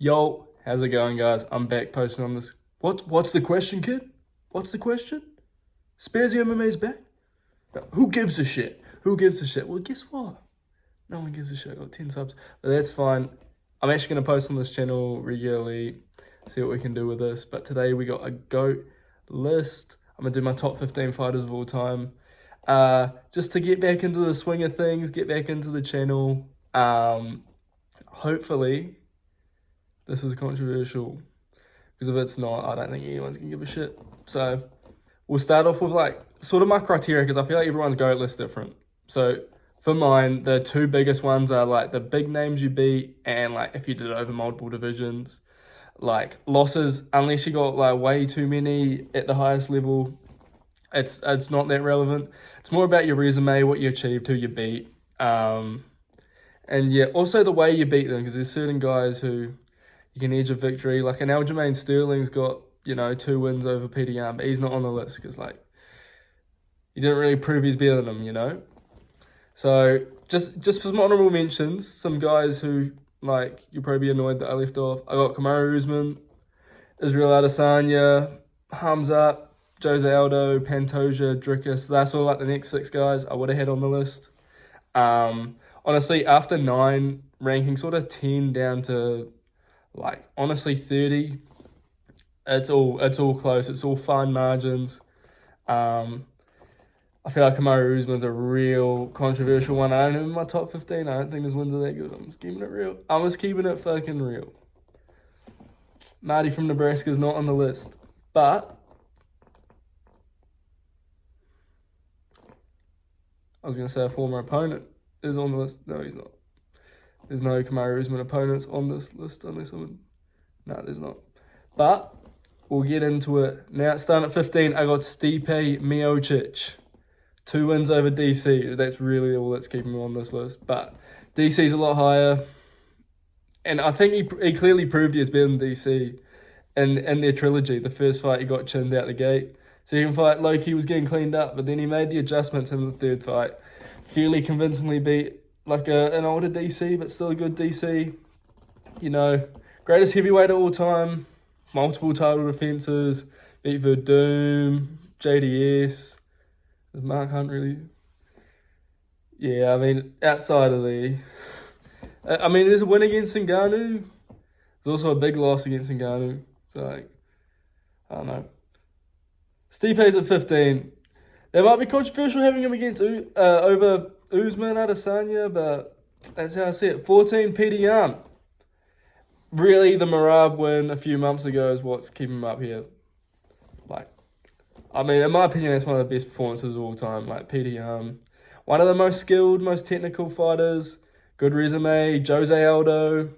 Yo, how's it going, guys? I'm back posting on this. What's the question, kid? What's the question? Spears MMA's back? No, who gives a shit? Who gives a shit? Well, guess what? No one gives a shit. I got 10 subs, but that's fine. I'm actually going to post on this channel regularly, see what we can do with this. But today we got a GOAT list. I'm going to do my top 15 fighters of all time. Just to get back into the swing of things, get back into the channel. Hopefully this is controversial, because if it's not, I don't think anyone's gonna give a shit. So we'll start off with like sort of my criteria, because I feel like everyone's GOAT list different. So for mine, the two biggest ones are like the big names you beat, and like if you did it over multiple divisions. Like losses, unless you got like way too many at the highest level, it's not that relevant. It's more about your resume, what you achieved, who you beat, and yeah, also the way you beat them, because there's certain guys who you can edge a victory. Like an Aljamain Sterling's got, 2 wins over Peter Yan, but he's not on the list because like he didn't really prove he's better than him, So just for some honorable mentions, some guys who like you'll probably be annoyed that I left off. I got Kamaru Usman, Israel Adesanya, Hamzat, Jose Aldo, Pantoja, Dricus. That's all like the next 6 guys I would have had on the list. Honestly, after 9, ranking sort of 10 down to like honestly 30, it's all close. It's all fine margins. I feel like Kamaru Usman's a real controversial one. I don't know in my top 15. I don't think his wins are that good. I'm just keeping it real. I'm just keeping it fucking real. Marty from Nebraska's not on the list, but I was gonna say a former opponent is on the list. No, he's not. There's no Kamaru Usman opponents on this list unless someone... No, there's not. But we'll get into it. Now, starting at 15, I got Stipe Miocic. 2 wins over DC. That's really all that's keeping me on this list. But DC's a lot higher. And I think he clearly proved he is better than DC in their trilogy. The first fight, he got chinned out the gate. Second fight, Loki was getting cleaned up. But then he made the adjustments in the third fight. Fairly convincingly beat like an older DC, but still a good DC. Greatest heavyweight of all time, multiple title defenses, beat Verdum, JDS. Is Mark Hunt really? Yeah, I mean, outside of there's a win against Ngannou. There's also a big loss against Ngannou. So, I don't know. Stipe's at 15. It might be controversial having him against over Usman Adesanya, but that's how I see it. 14, Peter Yan. Really, the Marab win a few months ago is what's keeping him up here. In my opinion, that's one of the best performances of all time. Like, Peter Yan, one of the most skilled, most technical fighters. Good resume. Jose Aldo,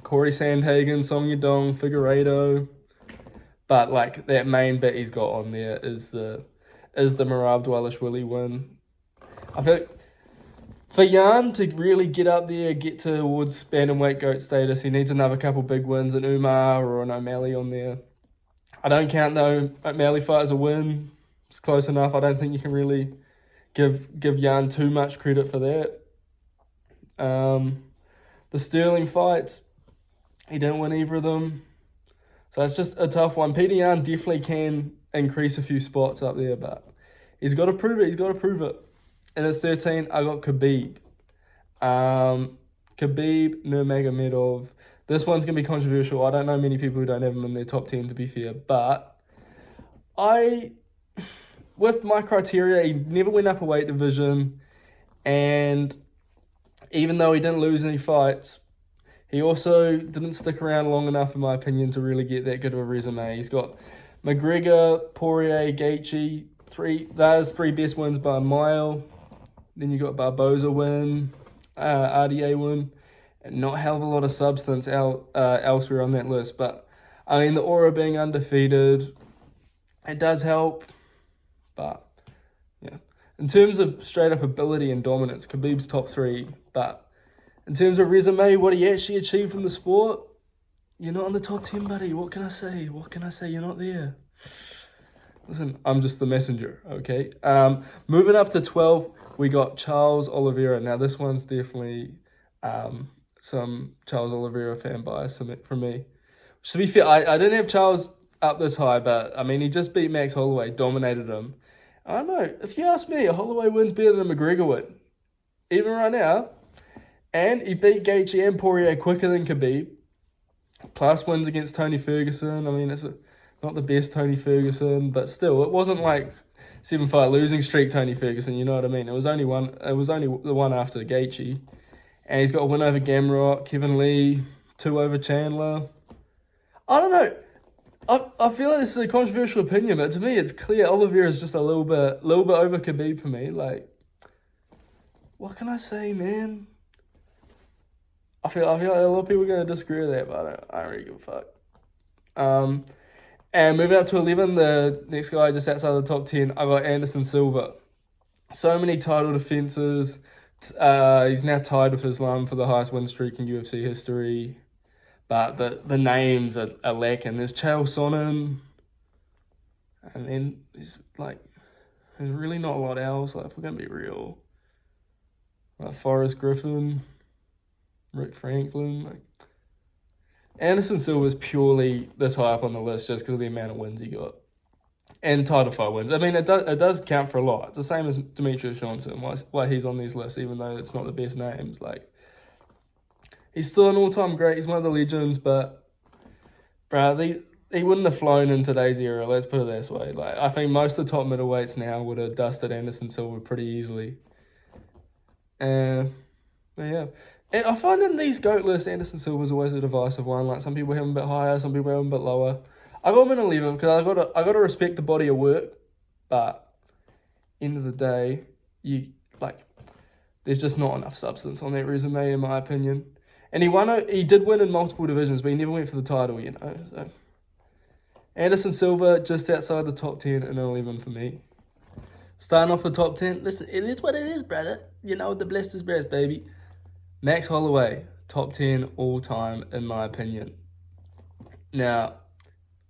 Corey Sandhagen, Song Yadong, Figueiredo. But, like, that main bit he's got on there is the Marab Dwalishvili win. I feel like for Yan to really get up there, get towards bantamweight GOAT status, he needs another couple big wins, an Umar or an O'Malley on there. I don't count the O'Malley fight as a win. It's close enough. I don't think you can really give Yan too much credit for that. The Sterling fights, he didn't win either of them. So it's just a tough one. Peter Yan definitely can increase a few spots up there, but he's got to prove it. And at 13, I got Khabib. Khabib Nurmagomedov. This one's going to be controversial. I don't know many people who don't have him in their top 10, to be fair. But with my criteria, he never went up a weight division. And even though he didn't lose any fights, he also didn't stick around long enough, in my opinion, to really get that good of a resume. He's got McGregor, Poirier, Gaethje. Those 3 best wins by a mile. Then you got Barboza win, RDA win, and not a hell of a lot of substance elsewhere on that list. But, the aura being undefeated, it does help. But, yeah. In terms of straight-up ability and dominance, Khabib's top 3. But in terms of resume, what he actually achieved in the sport, you're not in the top 10, buddy. What can I say? You're not there. Listen, I'm just the messenger, okay? Moving up to 12, we got Charles Oliveira. Now, this one's definitely some Charles Oliveira fan bias from me. To be fair, I didn't have Charles up this high, but I mean, he just beat Max Holloway, dominated him. I don't know. If you ask me, a Holloway win's better than a McGregor win. Even right now. And he beat Gaethje and Poirier quicker than Khabib. Plus wins against Tony Ferguson. I mean, it's not the best Tony Ferguson, but still, it wasn't like 7-5 losing streak Tony Ferguson, you know what I mean? It was only the one after Gaethje. And he's got a win over Gamrot, Kevin Lee, 2 over Chandler. I don't know. I feel like this is a controversial opinion, but to me it's clear Oliveira is just a little bit over Khabib for me. Like, what can I say, man? I feel like a lot of people are going to disagree with that, but I don't really give a fuck. And moving up to 11, the next guy just outside the top 10, I got Anderson Silva. So many title defenses. He's now tied with Islam for the highest win streak in UFC history. But the names are lacking. There's Chael Sonnen. And then there's really not a lot else. Like, if we're going to be real. Like Forrest Griffin. Rick Franklin. Like, Anderson Silva's purely this high up on the list just because of the amount of wins he got. And title fight wins. I mean, it does count for a lot. It's the same as Demetrius Johnson, why he's on these lists, even though it's not the best names. Like, he's still an all-time great. He's one of the legends, but, bro, he wouldn't have flown in today's era. Let's put it this way. Like, I think most of the top middleweights now would have dusted Anderson Silva pretty easily. Yeah. And I find in these GOAT lists, Anderson Silva's always a divisive one. Like, some people have him a bit higher, some people have him a bit lower. I got him in 11 because I got to respect the body of work, but end of the day, there's just not enough substance on that resume, in my opinion. And he did win in multiple divisions, but he never went for the title, you know. So Anderson Silva just outside the top 10 and 11 for me. Starting off the top 10, listen, it is what it is, brother. You know, the blessed is blessed, baby. Max Holloway, top 10 all time, in my opinion. Now,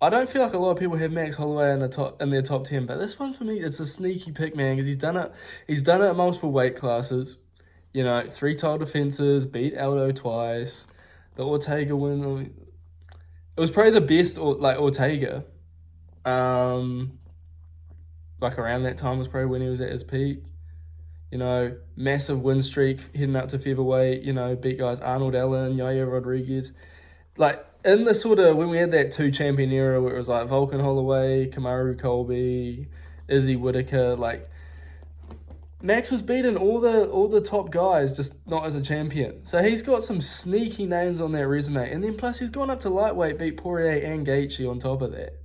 I don't feel like a lot of people have Max Holloway in their top 10, but this one for me, it's a sneaky pick, man, because he's done it at multiple weight classes. You know, 3 title defenses, beat Aldo twice, the Ortega win. It was probably the best, Ortega. Around that time was probably when he was at his peak. You know, massive win streak heading up to featherweight. You know, beat guys Arnold Allen, Yair Rodriguez. Like, in the sort of, when we had that 2-champion era where it was like Volkan Holloway, Kamaru Colby, Izzy Whittaker, like, Max was beating all the top guys, just not as a champion. So he's got some sneaky names on that resume. And then plus he's gone up to lightweight, beat Poirier and Gaethje on top of that.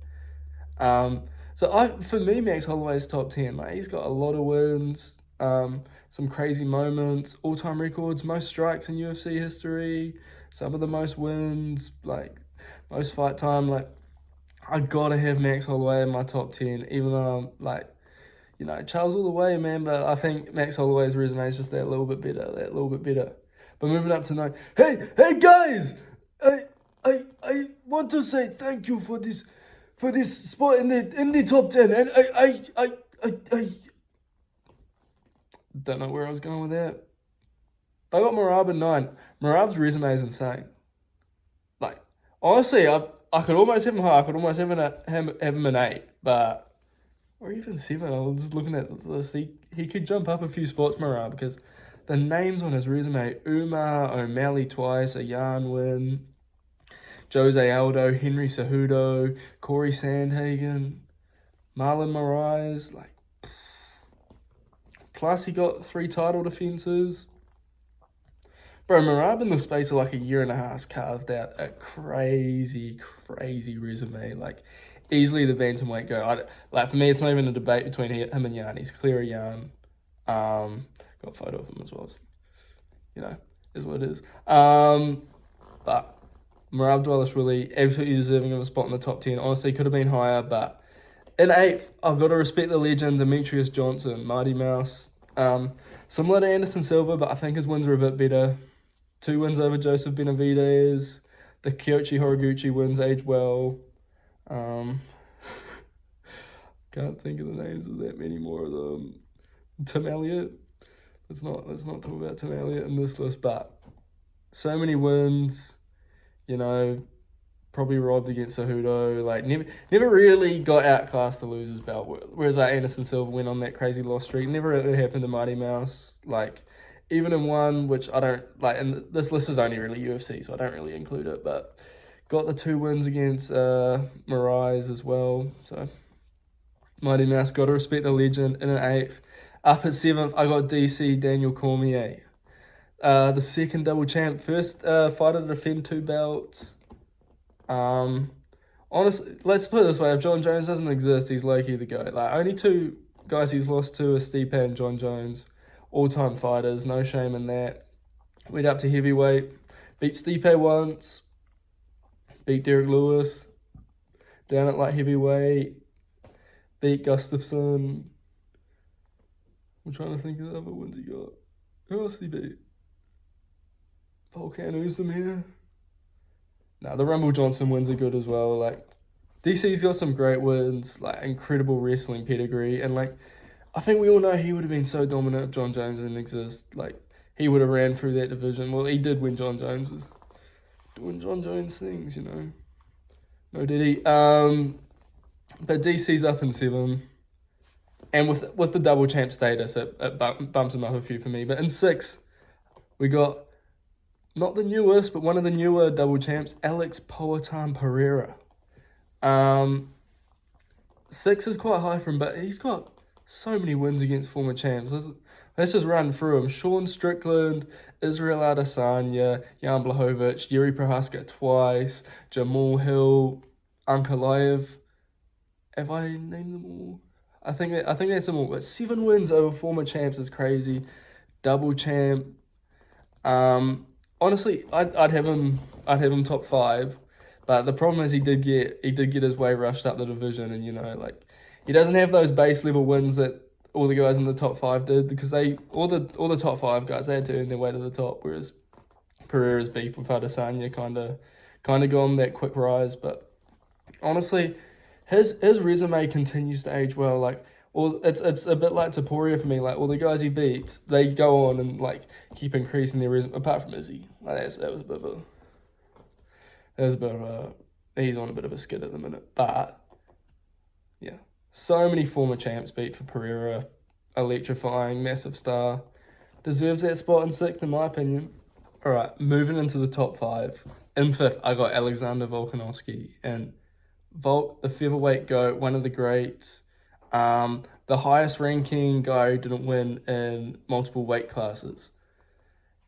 For me, Max Holloway's top 10. Like, he's got a lot of wins. Some crazy moments, all-time records, most strikes in UFC history, some of the most wins, like, most fight time. Like, I gotta have Max Holloway in my top 10, even though I'm, like, you know, Charles all the way, man, but I think Max Holloway's resume is just that little bit better. But moving up to 9, hey guys, I want to say thank you for this spot in the top 10, and I don't know where I was going with that. But I got Merab in 9. Merab's resume is insane. Like, honestly, I could almost have him high. I could almost have him an 8, but, or even 7. I was just looking at this. He could jump up a few spots, Merab, because the names on his resume: Umar, O'Malley twice, a Jan win, Jose Aldo, Henry Cejudo, Corey Sandhagen, Marlon Moraes, like. Plus, he got 3 title defenses. Bro, Merab in the space of like a year and a half carved out a crazy resume. Like, easily the bantamweight GOAT. For me, it's not even a debate between him and Jan. He's clear a Jan. Got a photo of him as well. So, you know, is what it is. But Merab Dvalishvili, absolutely deserving of a spot in the top 10. Honestly, could have been higher, but in 8th, I've got to respect the legend, Demetrius Johnson, Marty Mouse. Similar to Anderson Silva, but I think his wins are a bit better. 2 wins over Joseph Benavidez. The Kyoichi Horiguchi wins age well. Can't think of the names of that many more of them. Tim Elliott. Let's not talk about Tim Elliott in this list, but So many wins, you know, probably robbed against Cejudo. Like, never really got outclassed to lose his belt. Whereas like Anderson Silva went on that crazy loss streak. Never really happened to Mighty Mouse. Like, even in one, which I don't like, and this list is only really UFC, so I don't really include it, but got the 2 wins against Moraes as well. So Mighty Mouse, got to respect the legend. In an 8th. Up at 7th, I got DC Daniel Cormier. The second double champ. First fighter to defend 2 belts. Honestly, let's put it this way. If Jon Jones doesn't exist, he's low-key the GOAT. Like, only 2 guys he's lost to are St-Pierre and Jon Jones. All-time fighters, no shame in that. Went up to heavyweight. Beat Stipe once. Beat Derek Lewis. Down at light heavyweight. Beat Gustafsson. I'm trying to think of the other ones he got. Who else did he beat? Volkanovski here. Nah, the Rumble Johnson wins are good as well. Like, DC's got some great wins, like incredible wrestling pedigree, and like, I think we all know he would have been so dominant if Jon Jones didn't exist. Like, he would have ran through that division. Well, he did when Jon Jones was doing Jon Jones things, you know. No, did he? But DC's up in 7. And with the double champ status, it bumps him up a few for me. But in 6, we got not the newest, but one of the newer double champs, Alex Poatan Pereira. 6 is quite high for him, but he's got so many wins against former champs. Let's just run through them. Sean Strickland, Israel Adesanya, Jan Blachowicz, Yuri Prohaska twice, Jamal Hill, Ankalaev. Have I named them all? I think that's them all. But 7 wins over former champs is crazy. Double champ. Honestly, I'd have him top 5. But the problem is he did get his way rushed up the division, and you know, like, he doesn't have those base level wins that all the guys in the top 5 did, because all the top 5 guys, they had to earn their way to the top, whereas Pereira's beef with Adesanya kind of got him that quick rise. But honestly, his resume continues to age well. Like, it's a bit like Topuria for me. Like, all the guys he beats, they go on and like keep increasing their resume. Apart from Izzy, like that was a bit of a he's on a bit of a skid at the minute. But yeah, so many former champs beat for Pereira. Electrifying, massive star, deserves that spot in 6th in my opinion. All right, moving into the top 5. In 5th, I got Alexander Volkanovski, and Volk, the featherweight GOAT, one of the greats, the highest ranking guy who didn't win in multiple weight classes.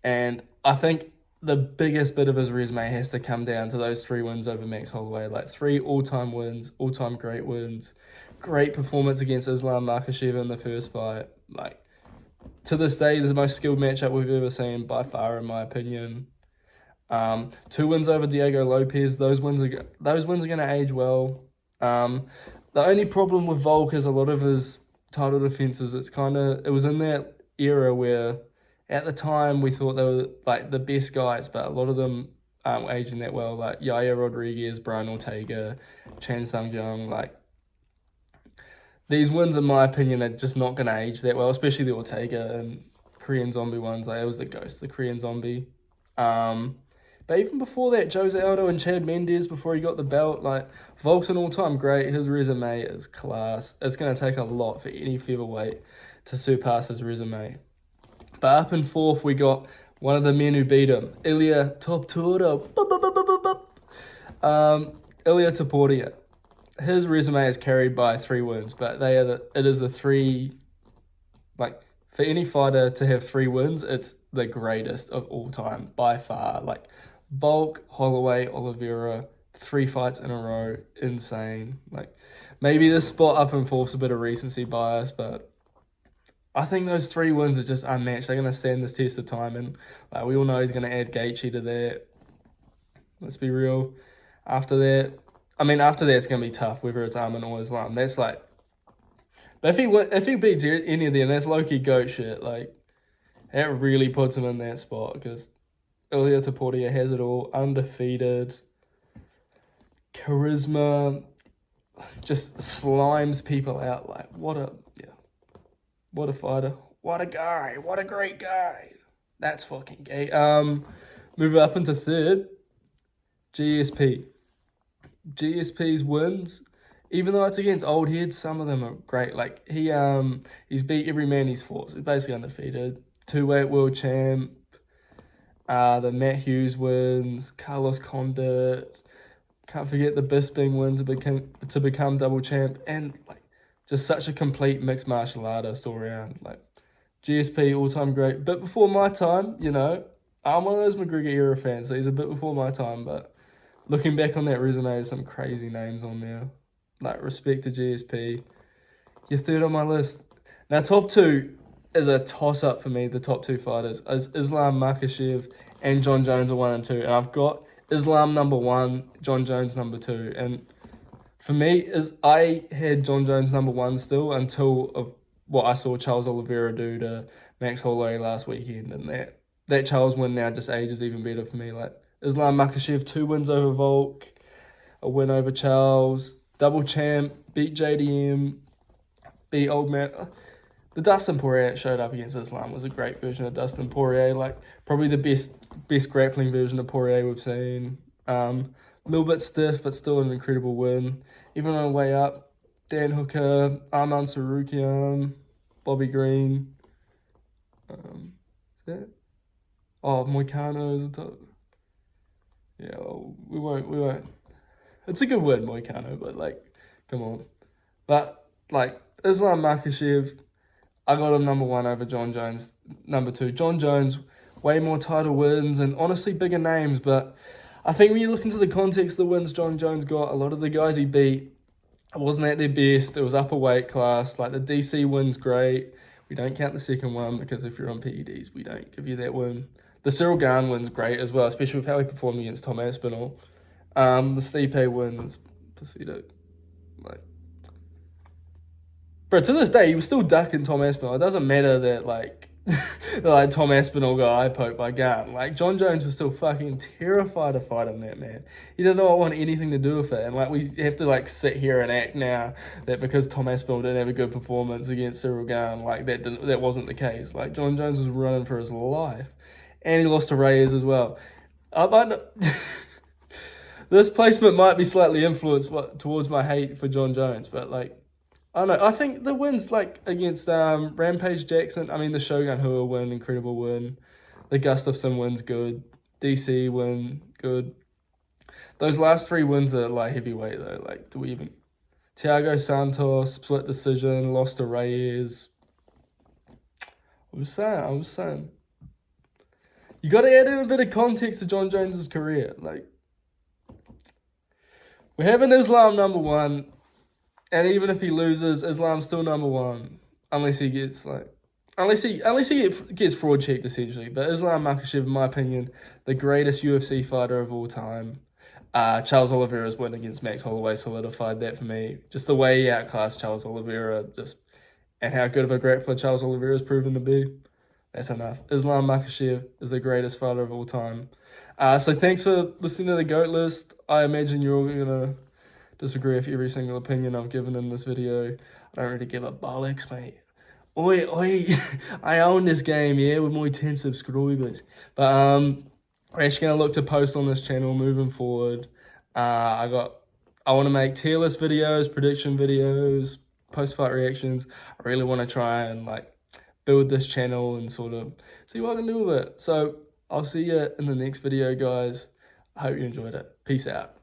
And I think the biggest bit of his resume has to come down to those 3 wins over Max Holloway. Like, 3 all-time wins, all-time great wins. Great performance against Islam Makhachev in the first fight. Like, to this day, the most skilled matchup we've ever seen by far, in my opinion. 2 wins over Diego Lopez. Those wins are going to age well. The only problem with Volk is a lot of his title defenses. It was in that era where, at the time, we thought they were like the best guys, but a lot of them aren't aging that well. Like Yaya Rodriguez, Brian Ortega, Chan Sung-jung. Like, these wins, in my opinion, are just not going to age that well, especially the Ortega and Korean Zombie ones. Like, it was the ghost, the Korean Zombie. But even before that, Jose Aldo and Chad Mendes, before he got the belt, like, Volk's an all-time great. His resume is class. It's going to take a lot for any featherweight to surpass his resume. But up in 4th, we got one of the men who beat him, Ilia Topuria. Ilia Topuria. His resume is carried by 3 wins, but it is the 3, like, for any fighter to have 3 wins, it's the greatest of all time, by far. Like, Volk, Holloway, Oliveira, 3 fights in a row, insane. Like, maybe this spot up in 4th's a bit of recency bias, but I think those 3 wins are just unmatched. They're going to stand this test of time, and like, we all know he's going to add Gaethje to that. Let's be real. After that, it's going to be tough, whether it's Arman or Islam. That's like, but if he beats any of them, that's low-key GOAT shit. Like, that really puts him in that spot, because Ilia Topuria has it all. Undefeated. Charisma. Just slimes people out. Like, what a fighter. What a guy. What a great guy. That's fucking gay. Move up into third, GSP. GSP's wins, even though it's against old heads, some of them are great. Like he's beat every man he's fought. So he's basically undefeated. 2-weight world champ. The Matt Hughes wins. Carlos Condit. Can't forget the Bisping win to become double champ, and like just such a complete mixed martial artist all around. Like GSP all-time great. Bit before my time, you know. I'm one of those McGregor era fans, so he's a bit before my time, but looking back on that resume, there's some crazy names on there. Like, respect to GSP. You're third on my list. Now, top two is a toss-up for me, the top two fighters. Islam Makhachev and Jon Jones are 1 and 2. And I've got Islam number 1, Jon Jones number 2. And for me, I had Jon Jones number 1 still until of what I saw Charles Oliveira do to Max Holloway last weekend. And that Charles win now just ages even better for me. Like, Islam Makhachev, 2 wins over Volk, a win over Charles, double champ, beat JDM, beat old man. The Dustin Poirier that showed up against Islam was a great version of Dustin Poirier, like probably the best grappling version of Poirier we've seen. A little bit stiff, but still an incredible win. Even on the way up, Dan Hooker, Arman Sarukian, Bobby Green. Moicano is a top. Yeah, well, we won't. It's a good win, Moicano, but like, come on. But like, Islam Makhachev, I got him number 1 over Jon Jones, number 2. Jon Jones, way more title wins and honestly bigger names, but I think when you look into the context of the wins Jon Jones got, a lot of the guys he beat wasn't at their best. It was upper weight class. Like the DC win's great. We don't count the second one because if you're on PEDs, we don't give you that win. The Cyril Gane win's great as well, especially with how he performed against Tom Aspinall. The St-Pierre win is pathetic. Like, bro, to this day, he was still ducking Tom Aspinall. It doesn't matter that, like, like Tom Aspinall got eye poked by Gane. Like, Jon Jones was still fucking terrified to fight him, that man. He did not want anything to do with it. And, like, we have to, like, sit here and act now that because Tom Aspinall didn't have a good performance against Cyril Gane, like, that wasn't the case. Like, Jon Jones was running for his life. And he lost to Reyes as well. I might not... This placement might be slightly influenced towards my hate for Jon Jones, but, like, I don't know. I think the wins, like, against Rampage Jackson, I mean, the Shogun Hua win, incredible win. The Gustafsson win's good. DC win, good. Those last 3 wins are, like, heavyweight, though. Like, do we even... Thiago Santos, split decision, lost to Reyes. I was saying. You got to add in a bit of context to Jon Jones' career. Like, we're having Islam number 1, and even if he loses, Islam's still number 1, unless he gets gets fraud checked essentially. But Islam Makhachev, in my opinion, the greatest UFC fighter of all time. Charles Oliveira's win against Max Holloway solidified that for me. Just the way he outclassed Charles Oliveira, and how good of a grappler Charles Oliveira's proven to be. That's enough. Islam Makhachev is the greatest fighter of all time. So thanks for listening to the GOAT list. I imagine you're all going to disagree with every single opinion I've given in this video. I don't really give a bollocks, mate. Oi, I own this game, yeah, with my 10 subscribers. But we're actually going to look to post on this channel moving forward. I want to make tier list videos, prediction videos, post-fight reactions. I really want to try and, like, build this channel and sort of see what I can do with it. So I'll see you in the next video, guys. I hope you enjoyed it. Peace out.